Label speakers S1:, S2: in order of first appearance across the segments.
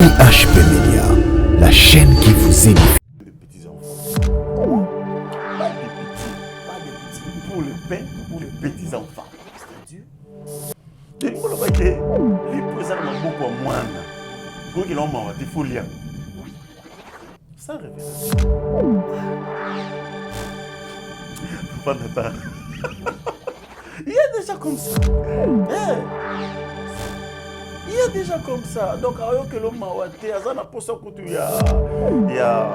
S1: IHP Media, la chaîne qui vous édifie.
S2: Les petits enfants. Pas des petits. Pour le pain, pour les petits enfants. C'est-à-dire, les mots là-bas, les présents ont beaucoup à moins. Pour qu'ils l'ont mangé, il faut lire. Ça révélation. Pas d'attendre. Il y a déjà comme ça. Il y a déjà comme ça. Donc, alors que l'homme a été, à ça, pour ça que il y a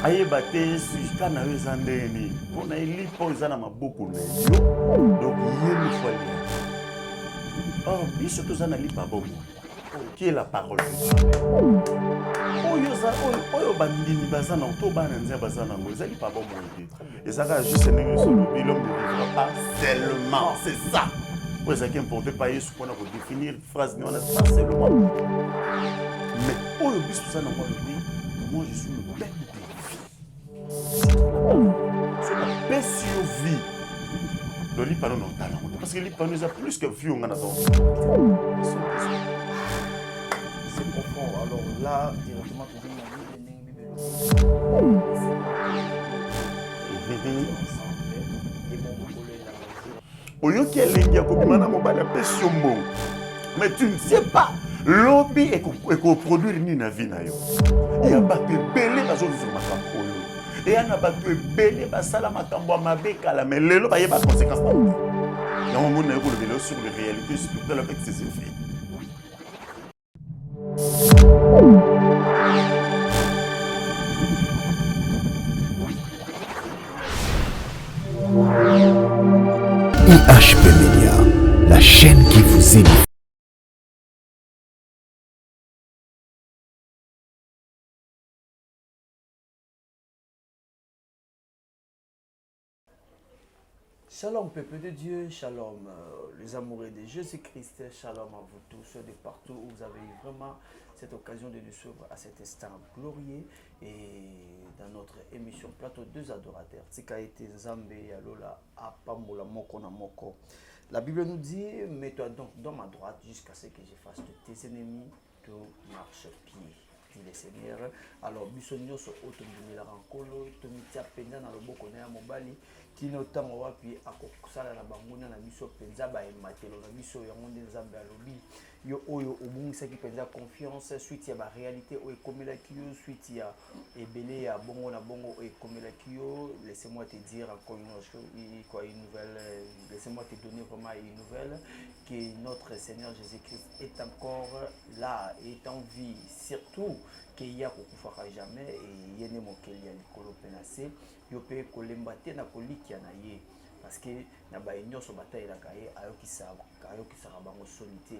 S2: ayeba te suka na yo eza ndeni mpona elipa oyo eza na maboko na yo donc ye mifolia or biso toza na lipa bomo qui est la parole de Dieu oyo bandimi baza na to bana nzambe baza nango eza lipa bomo te ezaka juste ndenge solobi l'homme ne vivra pas seulement c'est ça oyo ezalaki importe pa yesu mpona kodéfinir phrase ne wana pas seulement mais oyo biso toza nango alobi moi je suis le pain c'est la paix sur vie. Le lipano non talent. Parce que le lipano est plus que vie on a dans
S3: c'est profond. Alors là, directement, tu dis
S2: Oyo qui est lingia kobimana mobala paix sur mon. Mais tu ne sais pas. Lobby et produire ni na vie na yo. Il y a pas que belé dans une sur ma campo. Et on a battu belé basala makambo mabe kala mais lelo ba yeba conséquence pas. Donc on a eu le vélo sur les réalités spirituelles avec ses effets.
S1: IHP Media, la chaîne qui vous édifie.
S3: Shalom peuple de Dieu, shalom les amoureux de Jésus-Christ, shalom à vous tous de partout où vous avez eu vraiment cette occasion de nous suivre à cet instant glorieux et dans notre émission Plateau 2 adorateurs. Tika été Nzambe Yalola Apambola Moko na Moko. La Bible nous dit, mets-toi donc dans ma droite jusqu'à ce que je fasse de tes ennemis tout marche-pied. Le Seigneur. Alors, bisogno so otomila rankolo, tomitia penda na loboko na mobali, kino tango wapi akosala na banguna na biso penza ba ematelo na biso yango nde Nzambe alobi yo oyo obungisaki penza confiance suite ya ba réalité o ekomelaki yo suite ya ebele ya bongo na bongo o ekomelaki yo. Laissez-moi te dire encore une nouvelle, laissez-moi te donner vraiment une nouvelle que notre Seigneur Jésus-Christ est encore là, est en vie, surtout qu'il y a kokufaka jamais et yene mokeli ya likolo penase yo pe kolemba te na koliki na ye parce que na ba nyonso batailaka ye ayokisa bango solité.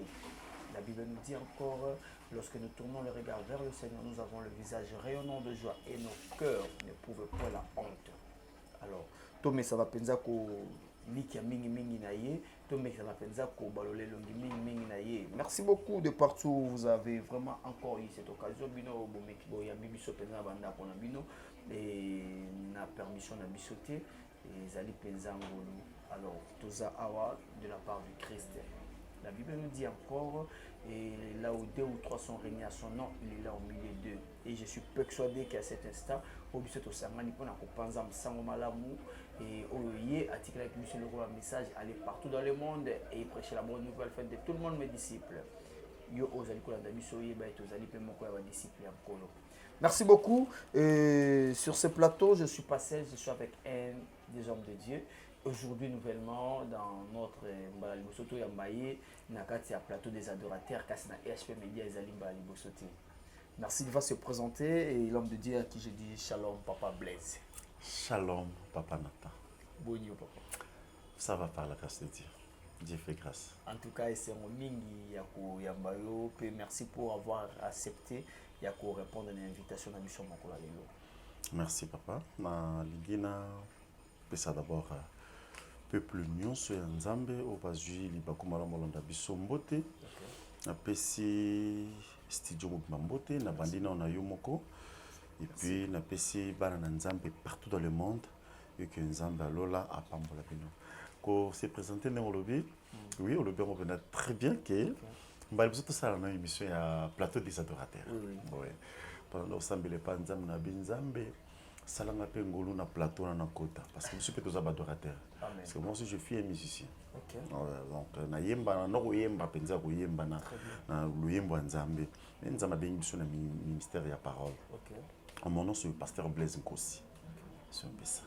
S3: La Bible nous dit encore, lorsque nous tournons le regard vers le Seigneur, nous avons le visage rayonnant de joie et nos cœurs ne prouvent pas la honte. Alors, Tomé ça va penser ko liki ya mingi mingi na ye, Tomé ça va penser ko balolé longi mingi mingi na ye. Merci beaucoup de partout où vous avez vraiment encore eu cette occasion bino bomeki bo ya bibiso penza banda ko na bino et na permission na bisoté et zali penza ngolu. Alors, toza awa de la part du Christ. La Bible nous dit encore, et là où 2 ou 3 sont réunis à son nom, il est là au milieu d'eux. Et je suis persuadé qu'à cet instant, au but de Sangani, pour nous sans malamu et oye, article avec monsieur le roi message, aller partout dans le monde et prêcher la bonne nouvelle, faites de tout le monde mes disciples. Yo ozali kolanda biso yeba et ozali pe moko ya disciples yakolo. Merci beaucoup. Sur ce plateau, je suis passé, je suis avec un des hommes de Dieu. Aujourd'hui, nouvellement, dans notre Mbalibosoto Yambaye, Nakati à plateau des adorateurs, Kasna IHP Media Ezali Mbalibosoto. Merci, il va se présenter et l'homme de Dieu à qui je dis Shalom, Papa Blaise.
S2: Shalom, Papa Nathan.
S3: Bonjour, Papa.
S2: Ça va par la grâce de Dieu. Dieu fait grâce.
S3: En tout cas, c'est mon mingi Yako Yambayo. Merci pour avoir accepté Yako répondre à l'invitation de Mission Mokola Lelo.
S2: Merci, Papa. Na Ligina, ça d'abord. Peuple nyonso ya Nzambe obazwi libakuma molanda biso mbote napesi studio mobimba mbote na bandina na yo moko et puis napesi bana na Nzambe partout dans le monde et que Nzambe alola apambola bino ko se présenter na olobi oui olobi on venait très bien que Mbali biso tosala na émission ya plateau des adorateurs.
S3: Oui.
S2: Ouais. Pendant osambele pa nzambe na binzambe salanga pe ngolu na plateau na kota parce que je suis plutôt adorateur.
S3: Amen.
S2: Parce que moi aussi je suis un musicien.
S3: OK.
S2: Donc na yemba na ko yemba penza ko yemba na luyembo nzambe. Nzambe bengi biso na ministère ya parole.
S3: OK.
S2: Mon nom c'est le pasteur Blaise Nkosi. C'est un peu ça.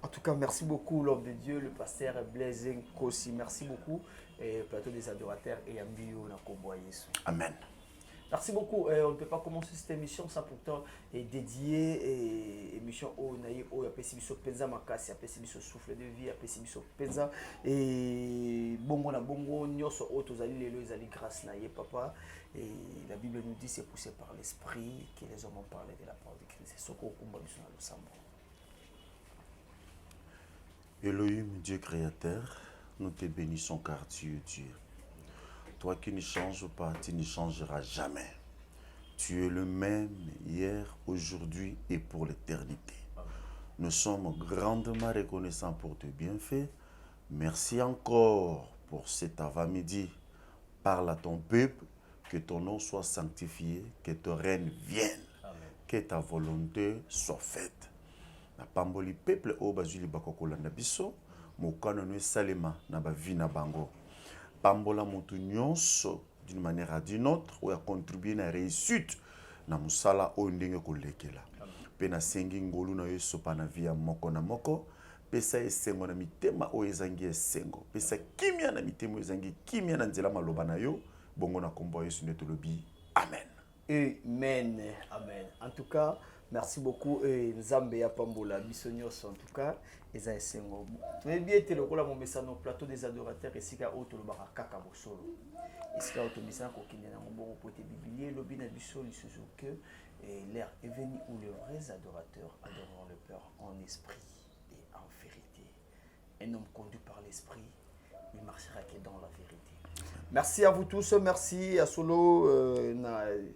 S3: En tout cas, merci beaucoup, l'homme de Dieu, le pasteur Blaise Nkosi. Merci beaucoup, plateau des adorateurs et Ambio Nakomboa Yesu.
S2: Amen.
S3: Merci beaucoup. On ne peut pas commencer cette émission sans pourtant dédier émission au Naïe, au Apessibiso Penza Makasi, Apessibiso Souffle de vie, Apessibiso Penza. Et bongo na bongo, nyoso otozali lelo ezali grâce naïe papa. Et la Bible nous dit c'est poussé par l'esprit que les hommes ont parlé de la parole de Christ. C'est ce qu'on combat sur le sambo.
S2: Elohim, Dieu créateur, nous te bénissons car tu es Dieu. Toi qui ne changes pas, tu ne changeras jamais. Tu es le même hier, aujourd'hui et pour l'éternité. Nous sommes grandement reconnaissants pour tes bienfaits. Merci encore pour cet avant-midi. Parle à ton peuple, que ton nom soit sanctifié, que ton règne vienne, que ta volonté soit faite. Na pamboli peuple o bazuli bakokola na biso mokano no salema na ba vie na bango pambola mutu nyonso d'une manière à d'une autre ou a contribuer na réussite na musala o ndenge kolekela pe na sengi ngolu na yeso pa na vie moko na moko pesa esengo na mitema o ezangi esengo pesa kimia na mitema ezangi kimia na nzela maloba na yo bongo na kombo yesu netolobi amen.
S3: Amen. Amen. En tout cas, merci beaucoup. Nzambe ya pambola bisonyos en tout cas. Eza esengo. Tu es bien été le mon message au plateau des adorateurs et sika auto le barakaka bosolo. Iska auto message ko kinya na mbongo pote bibilier lobi na bisolo isuzu que l'heure est venue où les vrais adorateurs adoreront le Père en esprit et en vérité. Un homme conduit par l'esprit, il marchera que dans la vérité. Merci à vous tous, merci à Solo,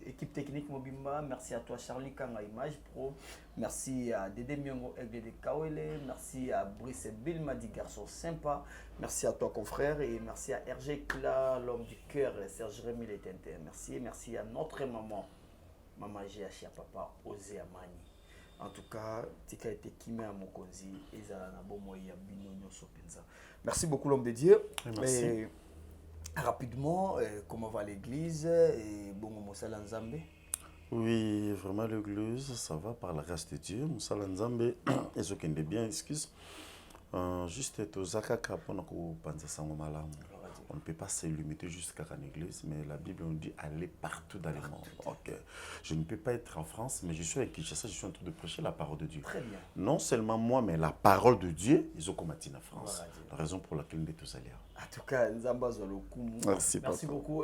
S3: équipe technique Mobimba, merci à toi Charlie Kanga Image Pro, merci à Dédé Miongo Aigle de Kawele, merci à Brice Bill Madi garçon sympa, merci à toi confrère et merci à RG Kla, l'homme du cœur, Serge Rémy les Tintin, merci à notre maman GH papa Osé Amani. En tout cas, tika été kimé à Mokonzi, ezala bomoya binonyo sopenza. Merci beaucoup l'homme de Dieu.
S2: Merci.
S3: Et rapidement, comment va l'église et bon Moussala Nzambe?
S2: Oui, vraiment l'église, ça va par la grâce de Dieu. Moussala Nzambe, et ce qui est bien, excuse. Juste aux Zakaka pour nous penser ça malamu. On ne peut pas se limiter jusqu'à l'église, mais la Bible nous dit aller partout dans le monde. Okay. Je ne peux pas être en France, mais je suis avec Kinshasa, je suis en train de prêcher la parole de Dieu.
S3: Très bien.
S2: Non seulement moi, mais la parole de Dieu, ils ont combattu en France.
S3: Voilà,
S2: la raison pour laquelle nous sommes tous allés.
S3: En tout cas, Nzamba Zolokumu.
S2: Merci
S3: beaucoup.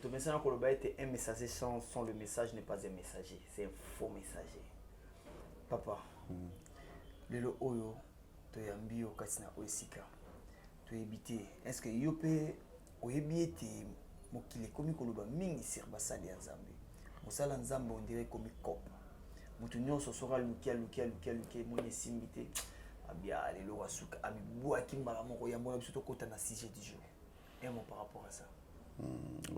S3: Ton message en Koloba était un messager sans le message n'est pas un messager, c'est un faux messager. Papa, Lelo Oyo, Toyambio Katsina Oesika, Toyebite, est-ce que Yope Oyebiete Mokile Komi Koloba Mingi Sirba Sali Nzambe? Mosala Nzambe on dirait comme cop. Moutunyon Sosora Lukia, Mone Simbite. Abia Lelo Wasuka, Abi Boua Kimbala Moko Yambo, surtout quand on a 6 jours du jour. Un mot par rapport à ça.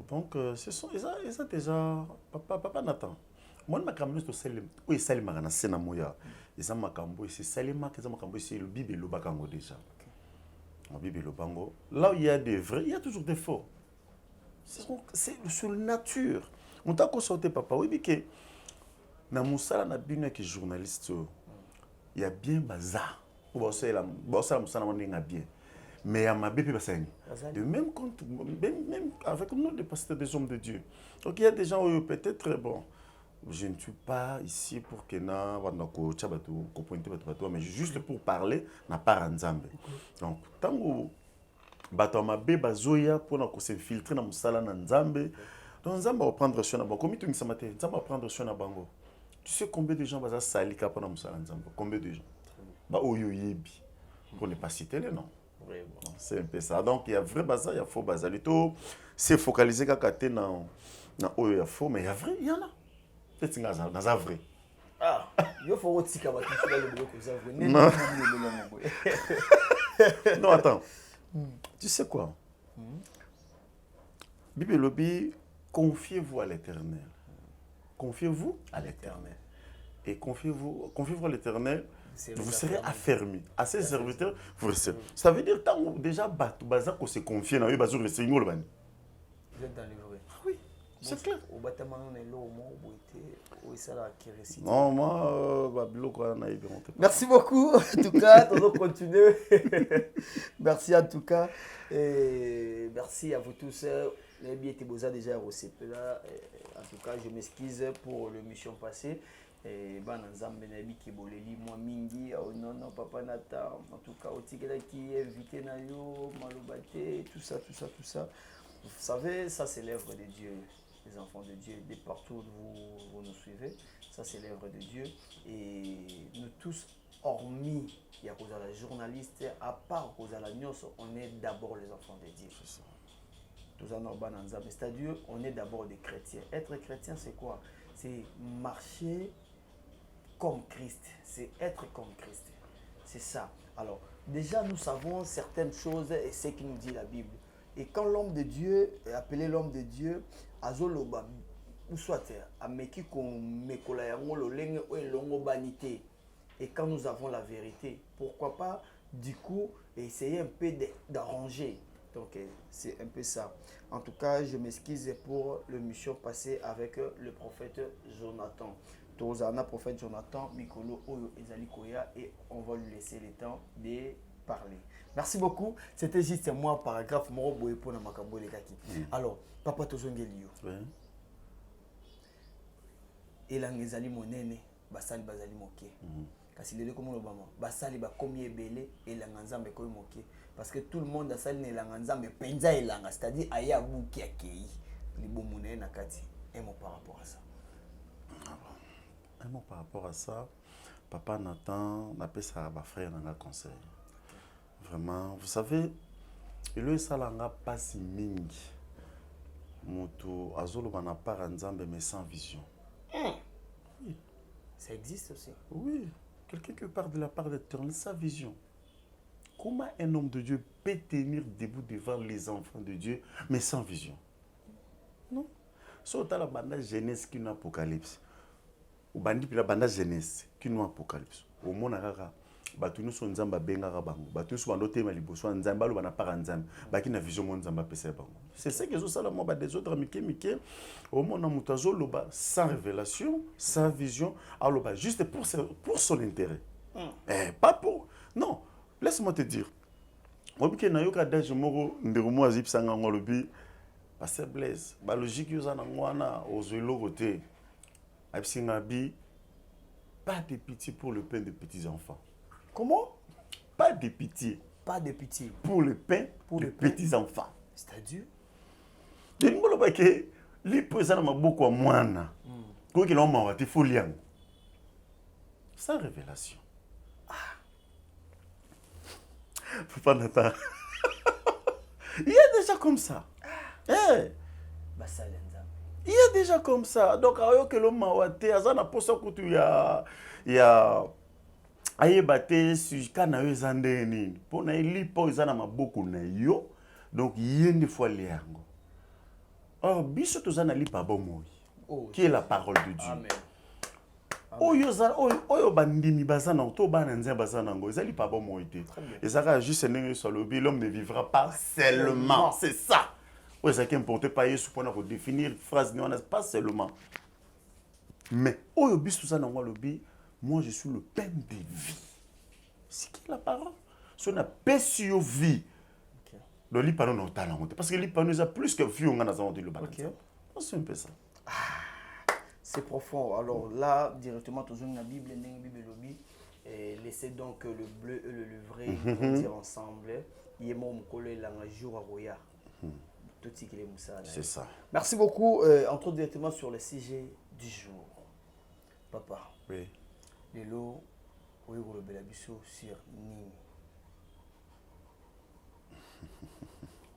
S2: Donc, ce sont ils ont déjà. Papa Nathan. Moi, ma caméra, c'est celle où il s'allume à la scène à Moya. Ils ont ma caméra, c'est celle où ils ont ma caméra, c'est le Bible et le Bakango déjà. La Bible et le Bango. Là où il y a des vrais, il y a toujours des faux. C'est sur la nature. On t'a consulté, papa. Oui, mais que. Dans mon salon, on a bien que journaliste. Il y a bien bazar. Bien. Mais à ma bébé, de même compte, même avec nous, des pasteurs, des hommes de Dieu. Donc il y a des gens où peut-être, bon, je ne suis pas ici pour que mais juste pour parler, n'a pas Nzambe. Donc, tant que bato ma bébé zoya pour s'infiltrer dans mon salon Nzambe, donc Nzambe va prendre sur na bango. Comme tu me dis, Nzambe va prendre sur na bango. Tu sais combien de gens vont salika pour mon salon Nzambe? Combien de gens? Bah oyoyebi. Pour ne pas citer les noms. C'est un peu ça. Donc il y a vrai bazar, il y a faux bazar. C'est focalisé quand tu es dans oyo il y a faux, mais il y a vrai, il y en a. Peut-être que dans un vrai.
S3: Ah, il faut aussi que tu
S2: Non, attends. Tu sais quoi? Bible lobby confiez-vous à l'Éternel. Confiez-vous à l'Éternel. Et confiez-vous à l'Éternel, vous serez affermis. À ses serviteurs, vous resterez. Ça veut dire que déjà, vous se confier dans eux, vous restez.
S3: Vous êtes dans le vrai.
S2: Oui, c'est clair.
S3: Non,
S2: moi,
S3: merci beaucoup. En tout cas, on va continuer. Merci en tout cas. Et merci à vous tous. Les billets étaient déjà reçus là. En tout cas, je m'excuse pour l'émission passée. Et ben ensemble nabi ki boleli moi mingi non non papa Nathan en tout cas au tigela qui invité na yo malobate tout ça vous savez ça c'est l'œuvre de Dieu, les enfants de Dieu de partout où vous nous suivez, ça c'est l'œuvre de Dieu et nous tous hormis il y a la journaliste à part la nyonso on est d'abord les enfants de Dieu. Tous en urbain ensemble c'est-à-dire on est d'abord des chrétiens. Être chrétien c'est quoi? C'est marcher comme Christ, c'est être comme Christ. C'est ça. Alors, déjà, nous savons certaines choses et ce que nous dit la Bible. Et quand l'homme de Dieu, appelé l'homme de Dieu, Azoloba, ou soit, Ameki qu'on mekola yango lolenge ou longo banité. Et quand nous avons la vérité, pourquoi pas, du coup, essayer un peu d'arranger. Donc, c'est un peu ça. En tout cas, je m'excuse pour l'émission passée avec le prophète Jonathan. Tozana, prophète Jonathan, Mikolo, Oyo, Ezali Koya, et on va lui laisser le temps de parler. Merci beaucoup. C'était juste moi, paragraphe, Moro Boye pour Namakabo les Kaki. Alors, Papa Tozongelio. Et là, Ezali Monene, Basali Bazali Moké. Kasi lele comme le maman, Basali ba komi ebele et la nganzambe komi moké. Parce que tout le monde a sali ne la nganzambe penza et langa, c'est-à-dire aya buki akei. Libo Monene Nakati. Un mot par rapport à ça.
S2: Un mot par rapport à ça, Papa Nathan n'a pas ça à frère dans un conseil. Vraiment, vous savez, il y a pas si mingi. Moto azolo bana par nzambe mais sans vision.
S3: Oui. Ça existe aussi.
S2: Oui, quelqu'un qui parle de la part de l'Éternel, sa vision. Comment un homme de Dieu peut tenir debout devant les enfants de Dieu mais sans vision? Non. Sauf la bande jeunesse qui n'a apocalypse. Ou bandi pila banda jeunesse qui nous apocalypse au monde kaka batu nous son nzamba benga bango batu nous bando tema liboso nzamba lo bana para nzamba baki na vision mon nzamba pesa bango c'est ça que zo sala mo ba des autres mike au monde mutazo loba sans révélation sans vision aloba juste pour son intérêt pas pour non laisse-moi te dire obike na yoka daje moko ndeko mo azip sanga ngolobi ba faiblesse ba logique yo za na ngwana ozelo côté. Pas de pitié pour le pain des petits-enfants.
S3: Comment?
S2: Pas de pitié.
S3: Pas de pitié.
S2: Pour le pain des petits-enfants.
S3: C'est-à-dire?
S2: Je ne sais pas que les personnes ont beaucoup à moi. Quoi qu'il en soit, il faut lire. Sans révélation. Papa Nathan. Il y a déjà comme ça. Il y a déjà comme ça. Donc, que l'homme m'a été, azana posa kutu ya ayebate si kana yo zande nini. Pona ili po izana maboko na yo. Donc, yende fois liango. Or, biso tozana li pa bomoyi. Qui est la parole de Dieu.
S3: Amen.
S2: Oyo bandimi bazana to bana nzemba bazana ngo ezali pa bomoyi te. Ezaka juste ndenge so lobi l'homme ne vivra pas seulement. C'est ça. Oui, c'est important pas Yesu pour nous définir phrase pas seulement. Mais au bis tout ça dans le lobby, moi je suis le pain de vie. C'est qui la parole? Si on a pécio vie. Le lit pas nous talent parce que le lit pas nous a plus que vie on a dans le bac. C'est un peu ça.
S3: C'est profond. Alors là directement toujours dans la Bible, dans la Bible lobby et laissez donc le bleu et le vrai dire ensemble. Yemo mukolo la jour à roya.
S2: C'est ça.
S3: Merci beaucoup. Entrons directement sur le sujet du jour. Papa.
S2: Oui.
S3: Les lots, oui, le Belabiso sur Nini.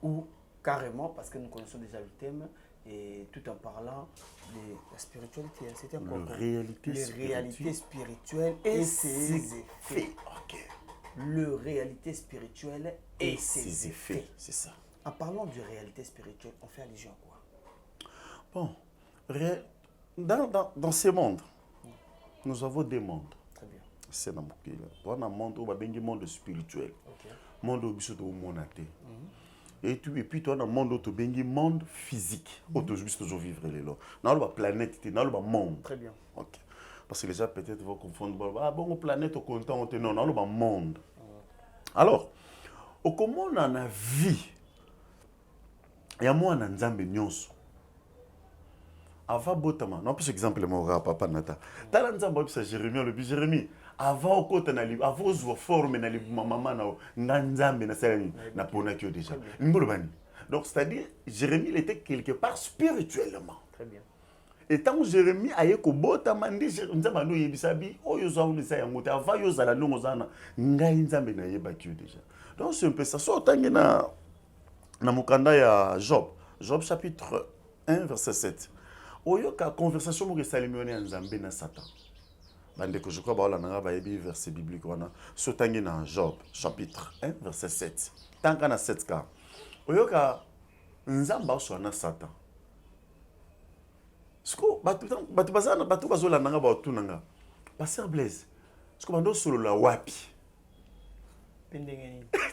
S3: Ou carrément, parce que nous connaissons déjà le thème, et tout en parlant de la spiritualité, c'était important. Les réalités spirituelles et ses effets.
S2: Ok.
S3: Le réalité spirituelle et ses effets.
S2: C'est ça.
S3: En parlant de réalité spirituelle, on fait allusion à quoi?
S2: Bon, dans ce monde, nous avons deux mondes.
S3: Très bien.
S2: C'est dans un monde où il y a un monde spirituel. Monde où il y a un monde. Et puis, tu as un monde où il y a un monde physique. Où tu as vivre dans la planète, dans le monde.
S3: Très bien.
S2: Ok. Parce que les gens peut-être vont confondre. Ah bon, planète, au content, non, dans le monde. Alors, comment on a vie, il y a moi un Nzambe nyonso. Avant botama, non plus exemple mon papa nata. Tala Nzambe bisa Jérémie, le Jérémie. Avant au côté na libre, avant aux formes na libre maman na Nzambe na salami na pona que déjà. Mbulbani. Donc c'est-à-dire Jérémie il était quelque part spirituellement.
S3: Très bien.
S2: Et tant que Jérémie a eu botama ndi Nzambe no yebisabi oyo za unisa ya ngote avant yo za la ndongo zana ngai Nzambe na yebaki déjà. Donc c'est un peu ça. So tangi na mukanda ya Job. Job chapitre 1 verset 7. Oyoka conversation mo resalimione ya Nzambe na Satan. Bande que je crois ba la nanga ba yebi verset biblique wana. So tangi na Job chapitre 1 verset 7. Tanga na 7 ka. Oyoka Nzamba so na Satan. Sko batu bazola nanga ba otunanga. Pasteur Blaise. Sko bando solo la wapi.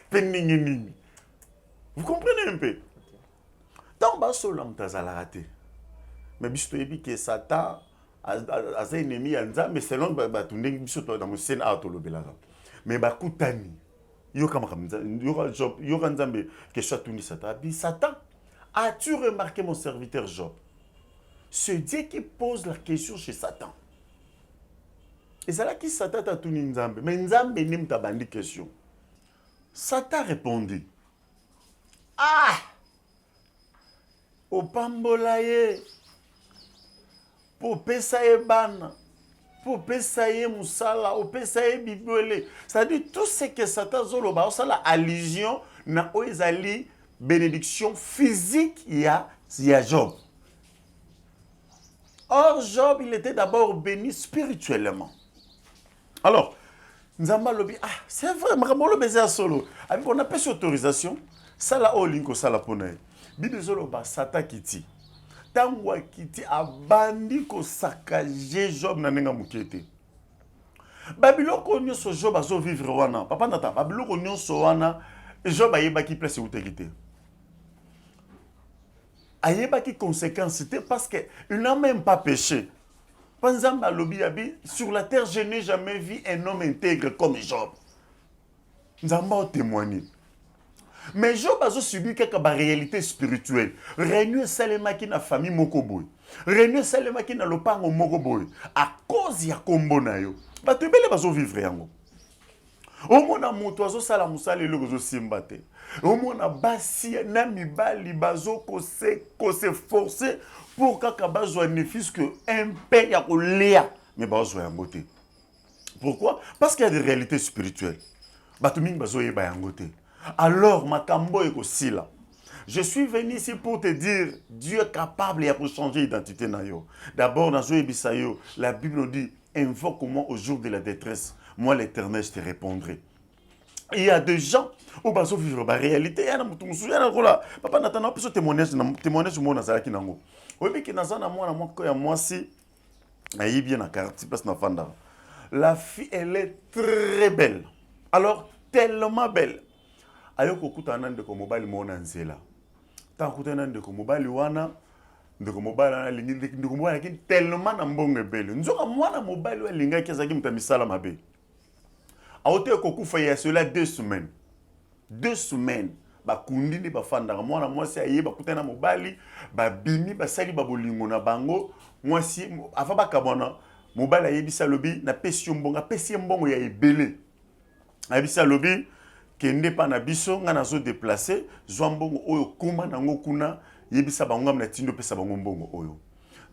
S2: Pendingeni. Vous comprenez un peu? Tant bas solo mtazala raté. Mais biso yebi que Satan a un ennemi à Nzambe, mais selon batunde biso to dans mon scène a to lobelaka. Mais bakutani. Yo kama Job, yo Nzambe que chatuni Satan. Bi Satan, as-tu remarqué mon serviteur Job? C'est Dieu qui pose la question chez Satan. Et c'est là que Satan t'a tuni Nzambe, mais Nzambe n'aime ta bandi question. Satan répondit. Ah! Opambolaye. Pour pesaye bana. Pour pesaye musala. Pour pesaye bibele. C'est-à-dire tout ce que Satan zoloba. Ça la allusion na oizali bénédiction physique il y a Job. Or Job il était d'abord béni spirituellement. Alors Nzamba lobi c'est vrai makamolo beza solo. Avec on a pas cette autorisation. Ça la olinko ça la pone. Bible zoloba Satan kiti. Tangwa kiti abandi ko saccager Job na nenga mukete. Babiloko nyonso Job azo vivre wana. Papa nata babiloko nyonso wana Job ayeba ki place utekite. Ayeba ki conséquence c'était parce que il n'a même pas péché. Panzamba lobi abi sur la terre je n'ai jamais vu un homme intègre comme Job. Nzamba o témoigner. Mais Job a subi quelques réalités spirituelles. Régner Salema qui na famille mokoboy. Régner Salema qui na lopango mokoboy. À cause ya kombo na yo. Ba te bele bazo vivre yango. Au mona moto azo sala musala le gozo simbate. Au mona basi na mibali bazo ko se forcer pour kaka bazo bénéfice que un père ya ko lea mais bazo yango te. Pourquoi? Parce qu'il y a des réalités spirituelles. Batuming bazo yeba yango te. Alors, Makambo et Kosila, je suis venu ici pour te dire, Dieu est capable et pour changer l'identité. D'abord, dans Joël Bissayo, la Bible dit, invoque-moi au jour de la détresse. Moi, l'Éternel, je te répondrai. Il y a des gens où ils vivent la réalité. Il y a des gens papa Nathan, on témoignage du monde dans la Kinango. Oui, qui dans un moi si, il bien à quartier place na Fanda. La fille, elle est très belle. Alors, tellement belle. Ayoko kutana ndeko mobile mona nzela. Ta kutana ndeko mobile wana ndeko mobile na lingi ndeko mobile kin tellement na mbongo belle. Nzoka mwana mobile wa linga kezaki mtamisala mabe. Aote kokufa ya cela 2 semaines. 2 semaines. Ba kundi ni ba fanda mwana mwasi ayeba kutana mobile ba bimi ba sali ba bolingo na bango mwasi afa ba kabona mobile ayebisa lobi na pesi mbongo ya ebele. Ayebisa lobi kende pa na biso nga nazo déplacer zwambongo oyo kuma nango kuna yebisa bango na tindo pesa bango mbongo oyo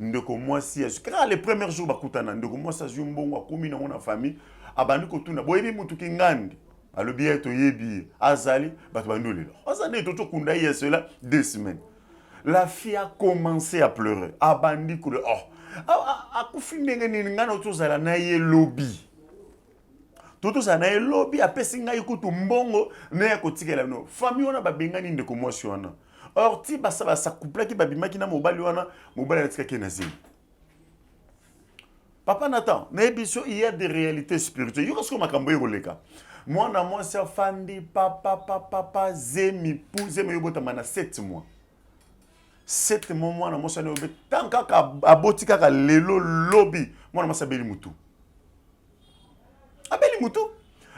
S2: ndeko mwasi aka les premiers jours bakutana ndeko mwasi azwi mbongo akumi nango na famille abandi kotuna boyebi mutu kingandi alobi eto yebi azali bato bandolela azane toto kunda hier cela 2 semaines la fille a commencé à pleurer abandi ko akufi ndenge nini nga na tozala na ye lobby Toto ça na lobby apesi ngai kutu mbongo na ya kotikela no famille ona babengani ndeko mwasi wana or ti ça couple qui babima qui na mobali wana mobali na tika na zemi. Papa Nathan, il y a des réalités spirituelles. Il y a ce que makambo yoleka. Moi na moi c'est fandi papa zemi pou zemi yobota mana 7 mois. 7 mois moi na moi c'est obé tant kaka aboti kaka lelo lobby moi na moi c'est beli mutu. Abeli mutu.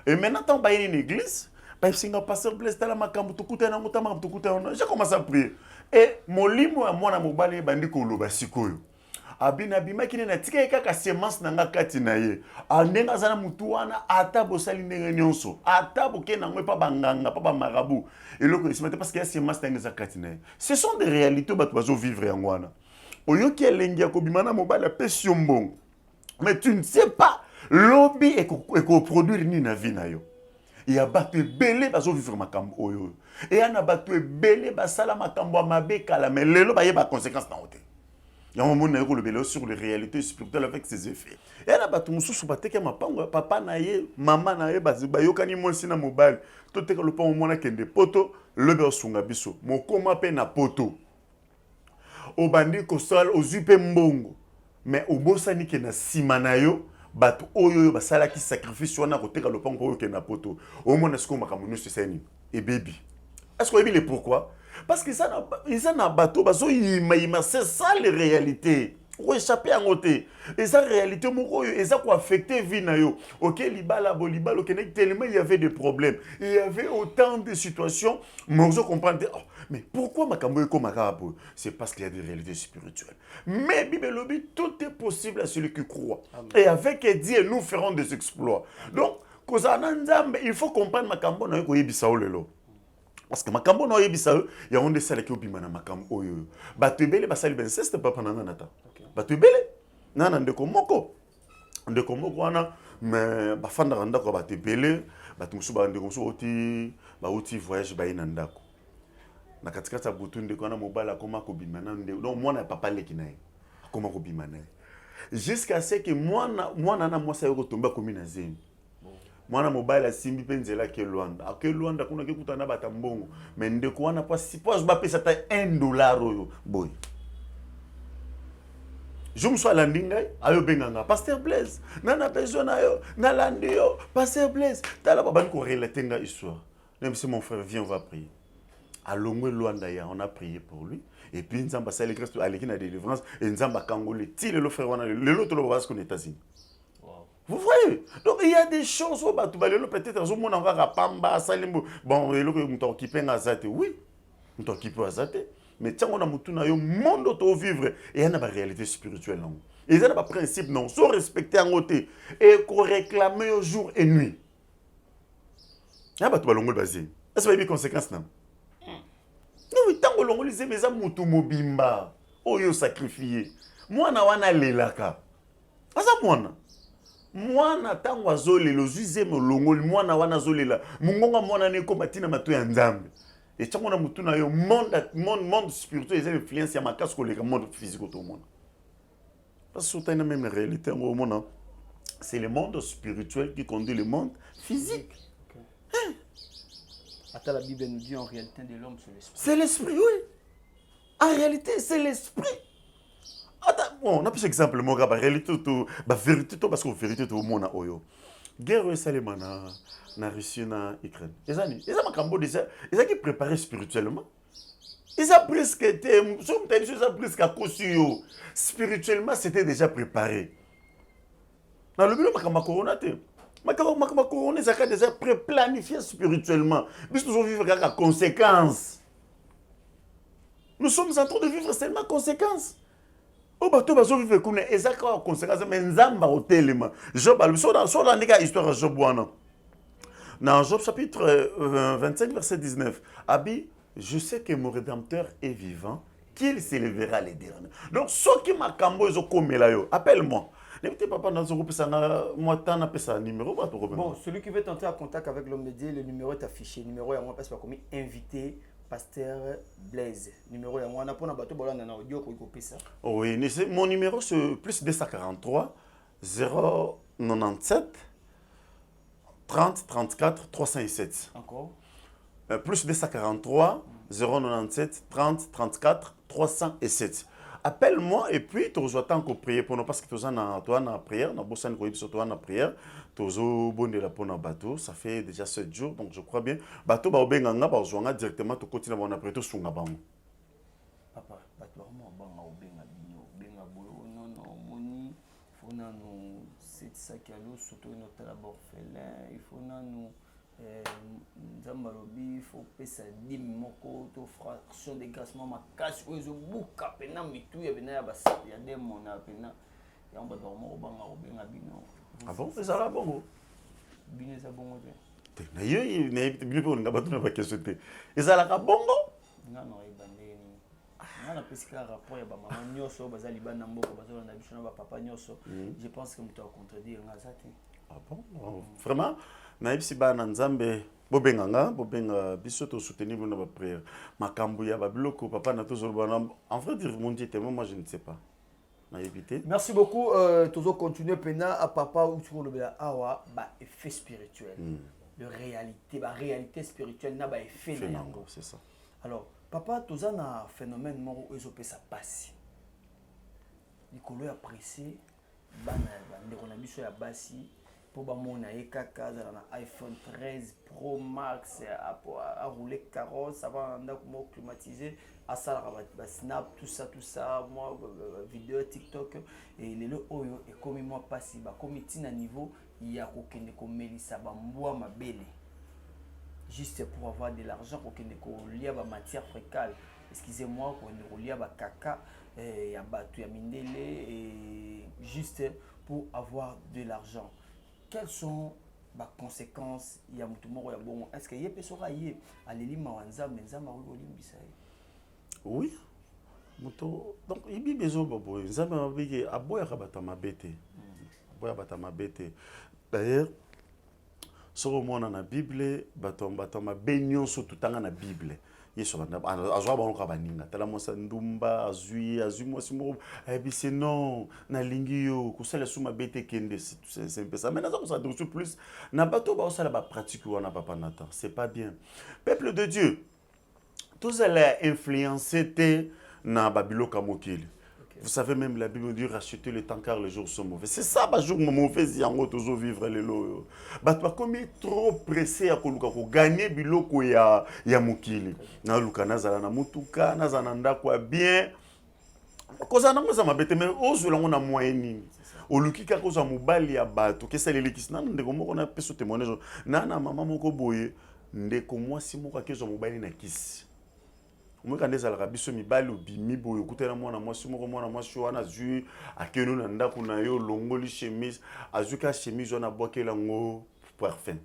S2: Et maintenant tant ba une église, ba singa pasteur Blaise tala makambo tukuta na muta makambo tukuta na. J'ai commencé à prier. Et molimo ya moi na mobali bandi ko loba sikoyo. Abina bima kine na tika kaka semence na nga kati na ye. Andenga zana mutu wana ata bosali ndenge nyonso. Ata boke na ngwe pa banganga pa ba marabout. Et loko isimate parce qu'il y a semence na nga kati na ye. Ce sont des réalités bato bazo vivre yango wana. Oyoki elengi ya kobimana mobali apesi yo mbongo. Mais tu ne sais pas lobby et ko produire ni na vie na yo. Il y a bato ebele bazo vivre makambo oyo. Et y a bato ebele basala makambo mabe kala mais lelo ba yeba conséquences na hote. Il y a un moment où le sur les réalités spirituelles avec ses effets. Et là, tu me souviens que papa naie, maman naie, bayokani mon sina mobile. Tout est que le pont mona kende poto, le bersunga biso. Mon koma pe na poto. Au bandi kosal, au zupe mbongo. Mais au bosani ke na simanayo, batu oyo basala ki sacrifice wana kote ka le pont ko ke na poto. Au moins est-ce qu'on m'a kamunu ce seni et baby. Est-ce qu'on est pourquoi? Parce que ça n'a bateau, c'est ça les réalités. Pour échapper à côté. Et ça, réalité, et ça, quoi affecter vie. Ok, libala, bolibala, tellement il y avait des problèmes. Il y avait autant de situations. Mais on comprend. Oh, mais pourquoi ma cambo est comme un? C'est parce qu'il y a des réalités spirituelles. Mais, Bible, tout est possible à celui qui croit. Amen. Et avec Dieu, nous ferons des exploits. Donc, il faut comprendre ma cambo, non, parce que makambo no yebisa il y a onde sala ki obima na makambo oyo bato ebele basali 26 papa nanga nata bato ebele nana ndeko moko wana mais bafanda randa ko bato ebele bato musu ba ndeko musu oti ba uti voyage ba ina ndako na katikata butu ndeko na mobala koma ko bima na ndeko donc mwana papa leki naye koma ko bima naye jusqu'à ce que mwana na mwasa yoko tomba komi na zemi. Mwana mobile asimbi penzela ke Luanda. Ake Luanda kuna ke kutana batambongo. Mais ndeko wana pas si pas ba pesa ta $1 oyo boy. Je me suis landinga ayo benganga Pasteur Blaise. Nana besoin na yo, na landio Pasteur Blaise. Tala ba ban ko relater nga histoire. Même si mon frère vient on va prier. À Longwe Luanda ya on a prié pour lui et puis nzamba sali Christ aleki na délivrance et nzamba kangole ti le frère wana le l'autre le va se connaître États-Unis. Vous voyez? Donc il y a des choses où peut-être au monde encore pamba salimbo bon et le on occupé ngazate oui on occupé azate mais tiens on a mutuna yo monde auto vivre et il y a une réalité spirituelle non et il y a pas principe non sont respecter en côté et qu'on réclamer au jour et nuit il y a pas tout longo basé est-ce que il y a des conséquences non non tant que longo les mes amutu mobimba oyo sacrifié moi na wana lelaka asa mwana mwana tango azolelo zuize molongoli mwana wana azolela mungonga mwana ne ko matina mato ya nzambe et tango na mutu na yo monde spirituel et influence ya makasi ko le monde physique tout le monde parce que c'est une même réalité au monde c'est le monde spirituel qui conduit le monde physique. Okay.
S3: Attends, la Bible nous dit en réalité de l'homme c'est l'esprit.
S2: C'est l'esprit oui. En réalité c'est l'esprit. Attends, bon, on a plus exemple, mon gars, la réalité, la vérité, parce que la vérité, tout le monde a oyo. Guerre, c'est les mana, na Russie, na Ukraine. Ils ont un déjà, ils ont préparé spirituellement. Ils ont presque été, ils ont presque accouché. Spirituellement, c'était déjà préparé. Dans le bureau, ma corona, ma corona, ça a déjà planifié spirituellement. Puisque nous vivons avec conséquences. Nous sommes en train de vivre seulement conséquences. Oh bato bazo vivre kuna ezaka conséquence mais nzamba hotelema Job so la ndika histoire Job wana dans Job chapitre 25 verset 19 abi je sais que mon rédempteur est vivant qu'il s'élèvera les derniers donc ce qui makambo ezo komela yo appelle-moi n'écoutez papa dans groupe ça moi tant pesa numéro ba to
S3: bon celui qui veut entrer en contact avec l'homme de Dieu le numéro est affiché numéro ya moi passe pas comme invité Pasteur Blaise. Numéro, on a pour bateau bolanda audio ko ça.
S2: Oui, mon numéro c'est plus 243 097 30 34 307.
S3: Encore.
S2: Plus 243 097 30 34 307. Appelle-moi et puis tu reçois tant qu'on prie pour nous parce que tu as une prière, tu as une prière, tu as une pour nos bateaux, ça fait déjà 7 jours, donc je crois bien. Bateau, bah, directement, tu continues à prier, tu sunga bango.
S3: Papa, bateau, moni, il faut nous 700 kilos, surtout notre orphelin, il faut nous. Il faut payer 10 moko to fraction de grassement ma cash ozo buka pena mitu ya bena ya basa ya demo na pena ya mba dormo banga obenga bino.
S2: Ah bon, ça là bongo.
S3: Bino za bongo te.
S2: Na yo na bino pe nga batu na ba question te. Ezala ka bongo?
S3: Nga no ebande ni. Nga na pesika rapport ya ba mama nyoso bazali bana mboko bazala na biso na ba papa nyoso. Je pense que muto a contredire nga za te.
S2: Ah bon? Vraiment? Naïbsi bana nzambe bobenga biso to soutenir na ba prière makambu ya babiloko papa na toujours bana en vrai dire mon Dieu tellement moi je ne sais pas na éviter.
S3: Merci beaucoup toujours continuer pena à papa ou tu le awa ba effet spirituel de réalité spirituelle na ba effet na yango
S2: c'est ça.
S3: Alors papa toza na phénomène moko ezope sa passe likolo ya pressé bana ndeko na biso ya basi pour bamona ye kaka za na iPhone 13 Pro Max à rouler carrosse avant ndako climatisé à ça ba snap tout ça moi vidéo TikTok et lelo oyo et comme moi passi ba comité na niveau ya kokende ko melisa ba mbwa mabele juste pour avoir de l'argent kokende ko lia ba matière fécale excusez-moi ko lia ba kaka ya batu ya mindele et juste pour avoir de l'argent. Quelles sont les conséquences ya mutumoro ya bongo? Est-ce que yé pesora yé aleli mawanzambe nzamba olimbisa?
S2: Oui. Muto donc ibi bezo bobo nzamba mabike aboya kabata mabete. Aboya bata mabete. D'ailleurs soko mona na Bible bato mabenyo so tutanga na Bible. Yeso banda azwa bango ka baninga tala mosa ndumba azui mosi mo ebise non na lingi yo kusala suma bete kende c'est un peu ça mais nazo ça plus na bato ba osala ba pratique wana papa Nathan c'est pas bien. Peuple de Dieu tous allez influencer te na babiloka mokili. Vous savez même la Bible dit racheter le temps car les jours sont mauvais. C'est ça ba jour mauvais yango tozo vivre les lo. Ba comme trop pressé à koluka ko gagner biloko ya mokili. Na luka nazala na mutuka nazana ndako bien. Koza na moza mabete mais ozo lango na moyenne. Oluki ka koza mobali ya bato kesa lelekisi na ndeko moko na peso témoignage na mama moko boye ndeko mwasi moko akezo mobali na kisi. Moi quand des alaka biso mibali obimi boyo kutela mwana mwasi wana zui akeno na ndako na yo longoli chemise azuka chemise wana bokela ngo parfum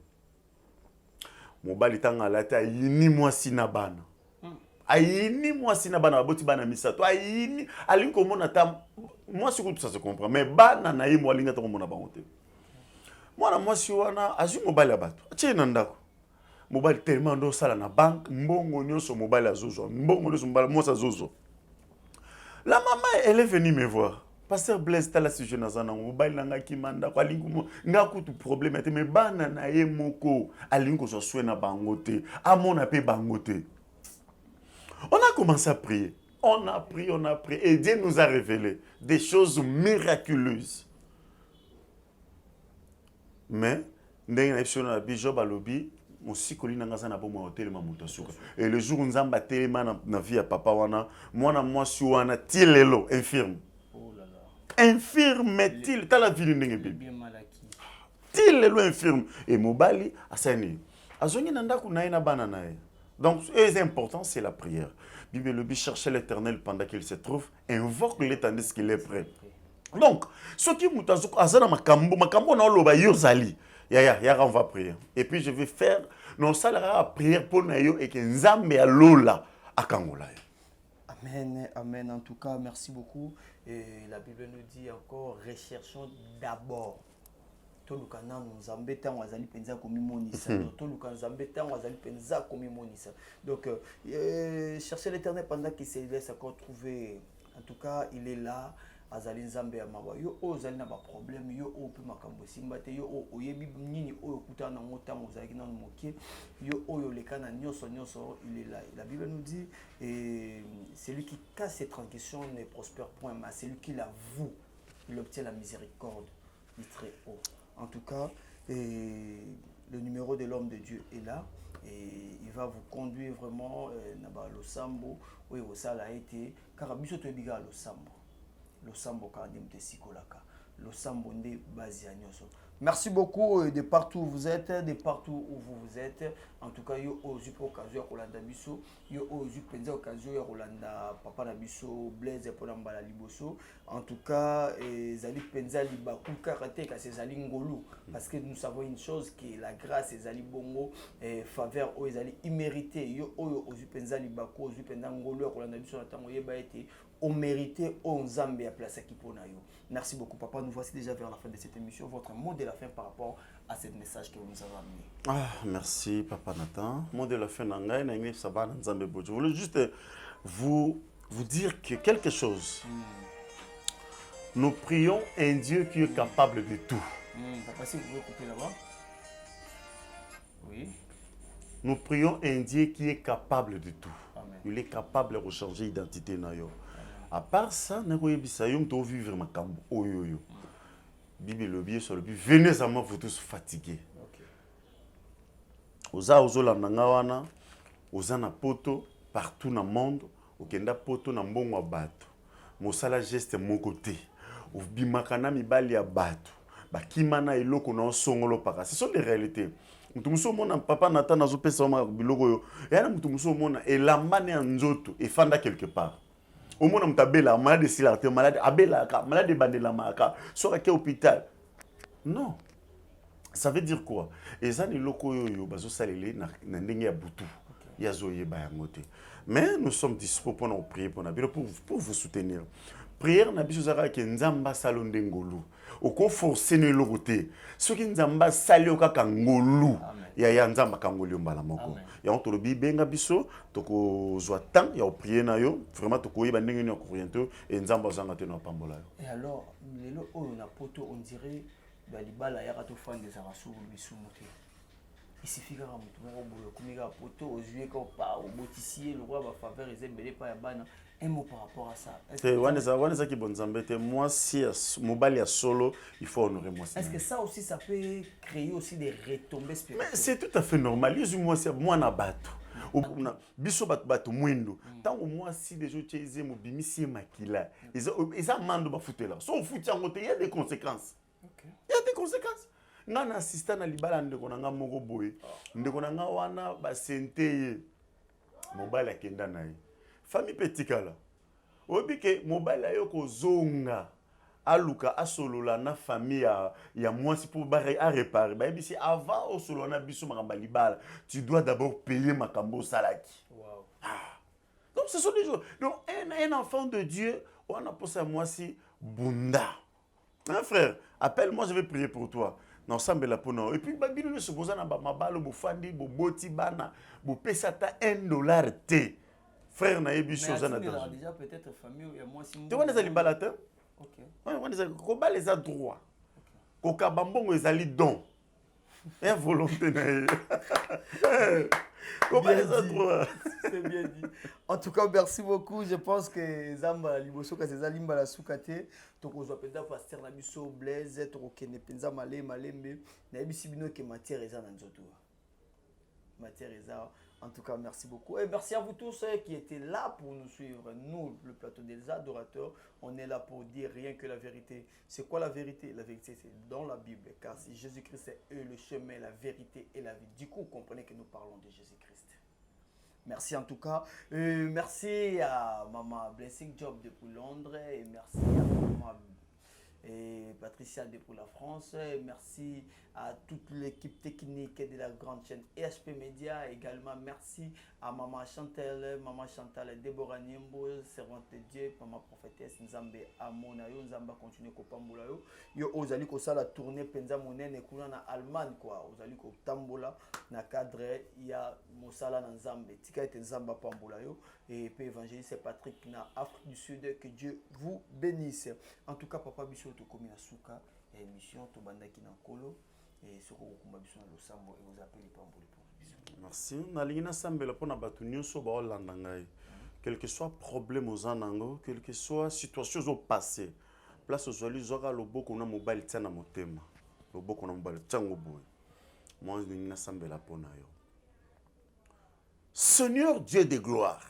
S2: mobali tanga lata yini mwasi na bana ayini mwasi na bana baboti bana misato ayini alinko mona ta mwasi kutu ça se comprend mais bana na ye mwalinga ta mona bango te mwana mwasi wana azu mobali ya bato atie na ndako mobali tellement ndo sala na banque mbongo nyonso mobali azozo mbongo nyonso mobali mwasa azozo. La maman elle est venue me voir pasteur Blaise tala si je nazana mobali nanga kimanda kwa lingu nga kutu problème te mais bana na ye moko alingo so swena bangote amona pe bangote. On a commencé à prier. On a prié et Dieu nous a révélé des choses miraculeuses. Mais ndenge na biso na Job alobi mosikoli nanga za na bomo hotel ma muto suka et le jour nzamba telema na vie ya papa wana mwana mwasi wana tilelo infirme.
S3: Oh là là.
S2: Infirme til tala vili ndenge bibi tilelo infirme et mobali asani azongi na ndako na ye na bana na ye. Donc c'est important, c'est la prière. Bible le but chercher l'Éternel pendant qu'il se trouve, invoque-le tandis qu'il est prêt. Donc ce qui mutazuko azana makambo na loba yozali ya on va prier. Et puis je vais faire non ça la prière pour nayo et que nzambe ya lola akangola.
S3: Amen, amen. En tout cas, merci beaucoup. Et la Bible nous dit encore recherchons d'abord. Tolukana nzambe tango azali penza komimonisa. Tolukana nzambe tango azali penza komimonisa. Donc cherchez l'Éternel pendant qu'il se laisse encore trouver. En tout cas, il est là. azali nzambe ya mawa yo oyo ozali na baproblème yo oyo mpe makambo esimba te yo oyo oyebi nini oyo okutana nango ntango ozalaki nano moke yo oyo oleka na nyonso il est là. La Bible nous dit celui qui casse ses transgressions ne prospère point, mais celui qui l'avoue il obtient la miséricorde du très haut. En tout cas, le numéro de l'homme de Dieu est là et il va vous conduire vraiment dans le sambo où il a été car biso to biga le sambo quand dim te sikolaka le sambo nde base ya nyoso. Merci beaucoup de partout où vous êtes, de partout où vous êtes. En tout cas, yo ozu pour occasion ya kolanda biso, yo ozu penza occasion ya kolanda papa na biso Blaise pour mbala liboso. En tout cas, zali penza libaku karaté ka zali ngolu parce que nous savons une chose qui est la grâce zali bongo faveur o zali immérité yo ozu penza libaku ozu penza ngolu ya kolanda biso na tango yeba été on mérité on Zambie à place qui pour yo. Merci beaucoup papa, nous voici déjà vers la fin de cette émission. Votre mot de la fin par rapport à ce message que vous nous avez amené.
S2: Ah, merci papa Nathan. Mot de la fin nangai na ngi sabana Nzambe bojo. Je voulais juste vous dire que quelque chose. Nous prions un Dieu qui est capable de tout.
S3: Papa, si vous pouvez couper là-bas. Oui.
S2: Nous prions un Dieu qui est capable de tout.
S3: Amen.
S2: Il est capable de changer l'identité na yo. À part ça, nous devons vivre ma cambo. Bible le bien sur le but. Venez à moi, vous tous fatigués. Oza ozolanda ngawana, oza na poto partout dans le monde, okenda poto na mbongo bato. Mosala geste mon côté. Obimakana mibali ya bato. Bakimana eloko na songolo paka. Ce sont des réalités. Mutumuso mona papa Nathan nazo pesa ma biloko yo. Yana mutumuso mona elambane ya nzoto efanda quelque part. Au moins, on a malade de malade malade de bandela maka, soit à hôpital. Non. Ça veut dire quoi? Et ça, les locaux, bazo salélé, na ndenge ya butu. Yazoye bayangote. Mais nous sommes disposés pour nous prier pour vous soutenir. Prière na biso zara ke nzamba salonde ngolu. Oko forcer ne lokote. Ceux qui nzamba sali okaka ngolu. Ya nzamba kangoli mbala moko. Ya on tolobi benga biso toko zwa temps ya prier na yo vraiment toko yeba ndenge ni okorienter et nzamba zanga te na pambola yo.
S3: Et alors lelo oyo na poto on dirait balibala ya rato fan des arasu bisumuté. Il suffit kaka mutu moko boyo kumika poto ozuye ko pa obotisier le roi va faveur ezembele pa ya bana. Un mot par rapport à ça.
S2: Est-ce qui bon zambete moi si mobile ya solo il faut honorer moi.
S3: Est-ce que ça aussi ça peut créer aussi des retombées spirituelles? Mais
S2: c'est tout à fait normal. Yesu moi c'est moi na bato. Biso bato mwindo. Tant au moins si des gens utilisent mo bimisi makila. Ils amandent ba foutela. So fouti en côté il y a des conséquences. OK. Il y a des conséquences. Ngana assistant na libala ndeko na nga moko boye. Ndeko na nga wana ba sente mobile akenda na ye. Famille petikala. Obi ke mobile ayo ko zonga aluka asolola na famille ya mwasi pour a réparer. Ba bisi avant o solo na biso makamba libala, tu dois d'abord payer makambo salaki.
S3: Wow.
S2: Ah. Donc ce sont des choses. Donc un enfant de Dieu, on a posé à mwasi bunda. Hein frère, appelle-moi, je vais prier pour toi. Non, semble la pono. Et puis babino ne se posa na ba mabalo bo fandi bo boti bana bo pesata $1 te. Frère na yebi chose na danger.
S3: Déjà peut-être famille et moi si
S2: tu vois les alibalata.
S3: OK.
S2: Ouais, on les koba les a droit. Koka bambongo ezali don. Et volonté na. Koba les a droit.
S3: C'est bien dit. En tout cas, merci beaucoup. Je pense que Zamba liboso ka zezalimba la soukate to kozwa penda pasteur na biso Blaise to kene penza malembe na yebisi bino ke matière eza na nzoto. Matière eza. En tout cas, merci beaucoup. Et merci à vous tous qui étaient là pour nous suivre. Nous, le plateau des adorateurs, on est là pour dire rien que la vérité. C'est quoi la vérité? La vérité, c'est dans la Bible. Car si Jésus-Christ est le chemin, la vérité et la vie. Du coup, vous comprenez que nous parlons de Jésus-Christ. Merci en tout cas. Merci à Maman Blessing Job depuis Londres. Et merci à Maman et Patricia de pour la France. Et merci à toute l'équipe technique de la grande chaîne EHP Média. Également, merci à Maman Chantal, Déborah Niembo, servante de Dieu, Maman prophétesse Nzambe Amonayo, Nzamba continue Kopambolayo. Yo, ozali ko sala tournée penza monene kuna na Allemagne quoi. Ozali ko tambola na cadre ya Mosala na Nzambe. Tika ete Nzamba Pambolayo et puis évangéliste Patrick na Afrique du Sud. Que Dieu vous bénisse. En tout cas, papa biso to komi na suka émission to bandaki na kolo. Et ce que vous vous appelez
S2: merci. Nalingina sambela pona batu nyonso ba olanda ngai. Quel que soit problème aux anango, quel que soit situation au passé. Place aux oli zoka loboko na mobile tsana motema. Loboko na mobile tsango boy. Moi nalingina sambela pona yo. Seigneur Dieu de gloire.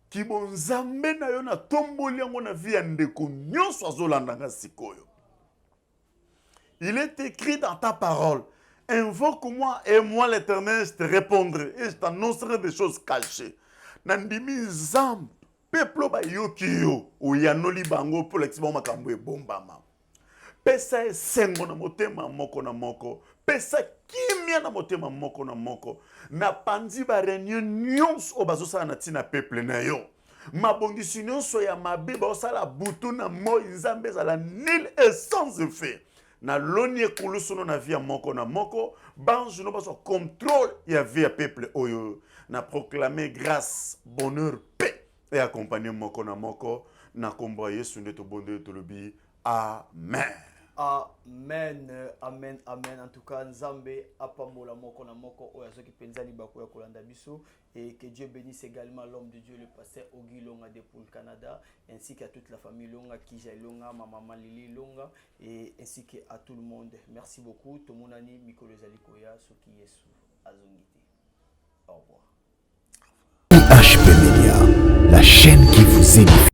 S2: Ki bonzambe na yo na tomboli yango na vie ya ndeko nyonso azolanda nga sikoyo. Il est écrit dans ta parole, invoque-moi et moi l'Éternel, je te répondrai et je t'annoncerai des choses cachées. Nandimi zam, peuple ba yokiyo, ou yanoli bango pour l'expérience makambo e bombama. Pesa e sengo na motema moko na moko, pesa kimia na motema moko na moko, na pandi ba réunion nyons o bazosala na tina peuple na yo. Mabongisi nyonso ya mabe ba osala butu na moi nzambe za la nil et sans effet. Na loni ekulusuno na via moko na moko, banjo no baso contrôle ya via peuple oyo. Na proclamer grâce, bonheur, paix et accompagner moko na moko na kombo Yesu nde to bonde to lobi. Amen.
S3: Amen, amen, amen. En tout cas, Nzambe apambola moko na moko oyazo ki penza libako ya kolanda biso et que Dieu bénisse également l'homme de Dieu le pasteur Ogi Longa de pour le Canada ainsi qu'à toute la famille Longa, Kija Longa, maman Lili Longa et ainsi qu'à tout le monde. Merci beaucoup. Tout mon ami Mikolo Zalikoya, ce qui est sous Azongité. Au revoir.
S1: EHP Média, la chaîne qui vous édifie.